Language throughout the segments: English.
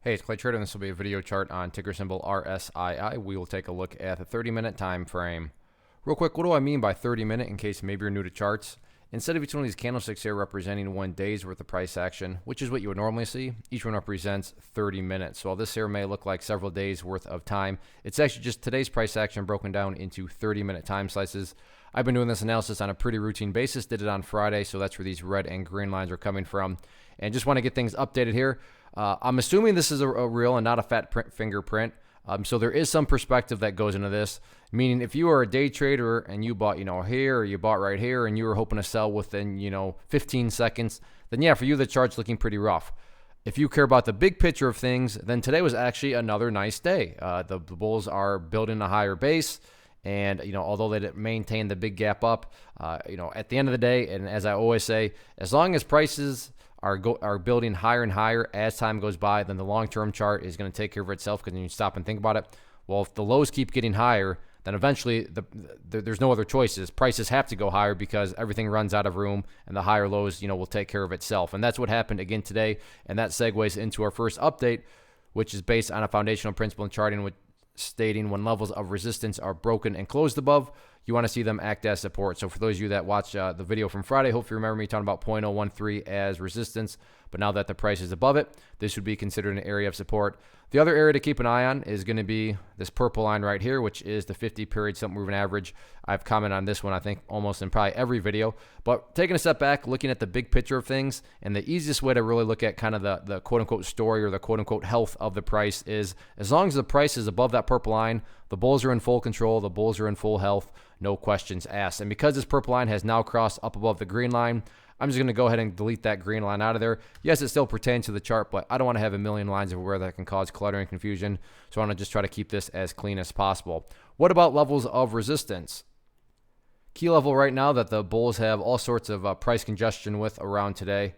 Hey, it's Clay Trader, and this will be a video chart on ticker symbol RSII. We will take a look at the 30-minute time frame. Real quick, what do I mean by 30-minute in case maybe you're new to charts? Instead of each one of these candlesticks here representing 1 day's worth of price action, which is what you would normally see, each one represents 30 minutes. So while this here may look like several days worth of time, it's actually just today's price action broken down into 30-minute time slices. I've been doing this analysis on a pretty routine basis, did it on Friday, so that's where these red and green lines are coming from. And just want to get things updated here. I'm assuming this is a real and not a fat fingerprint. So there is some perspective that goes into this, meaning if you are a day trader and you bought, here, or you bought right here, and you were hoping to sell within, 15 seconds, then yeah, for you, the chart's looking pretty rough. If you care about the big picture of things, then today was actually another nice day. The bulls are building a higher base. And, although they didn't maintain the big gap up, at the end of the day, and as I always say, as long as prices are building higher and higher as time goes by, then the long-term chart is going to take care of itself, because when you stop and think about it, well, if the lows keep getting higher, then eventually there's no other choices. Prices have to go higher because everything runs out of room, and the higher lows, will take care of itself. And that's what happened again today, and that segues into our first update, which is based on a foundational principle in charting, which stating when levels of resistance are broken and closed above, you want to see them act as support. So for those of you that watched the video from Friday, hopefully you remember me talking about 0.013 as resistance, but now that the price is above it, this would be considered an area of support. The other area to keep an eye on is going to be this purple line right here, which is the 50-period simple moving average. I've commented on this one, I think, almost in probably every video. But taking a step back, looking at the big picture of things, and the easiest way to really look at kind of the quote-unquote story or the quote-unquote health of the price is, as long as the price is above that purple line, the bulls are in full control, the bulls are in full health, no questions asked. And because this purple line has now crossed up above the green line, I'm just going to go ahead and delete that green line out of there. Yes, it still pertains to the chart, but I don't want to have a million lines everywhere that can cause clutter and confusion. So I want to just try to keep this as clean as possible. What about levels of resistance? Key level right now that the bulls have all sorts of price congestion with around today.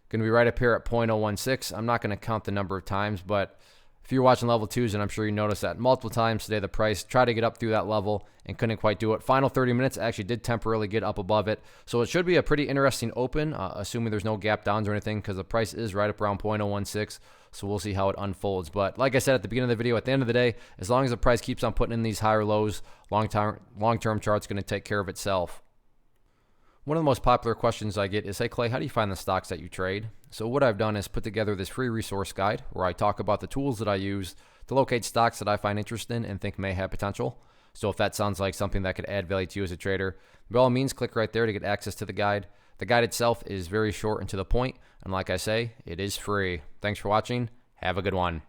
Going to be right up here at 0.016. I'm not going to count the number of times, but if you're watching level 2s, and I'm sure you noticed that multiple times today, the price tried to get up through that level and couldn't quite do it. Final 30 minutes actually did temporarily get up above it. So it should be a pretty interesting open, assuming there's no gap downs or anything, because the price is right up around 0.016. So we'll see how it unfolds. But like I said at the beginning of the video, at the end of the day, as long as the price keeps on putting in these higher lows, long-term chart's going to take care of itself. One of the most popular questions I get is, hey Clay, how do you find the stocks that you trade? So what I've done is put together this free resource guide where I talk about the tools that I use to locate stocks that I find interesting and think may have potential. So if that sounds like something that could add value to you as a trader, by all means, click right there to get access to the guide. The guide itself is very short and to the point, and like I say, it is free. Thanks for watching. Have a good one.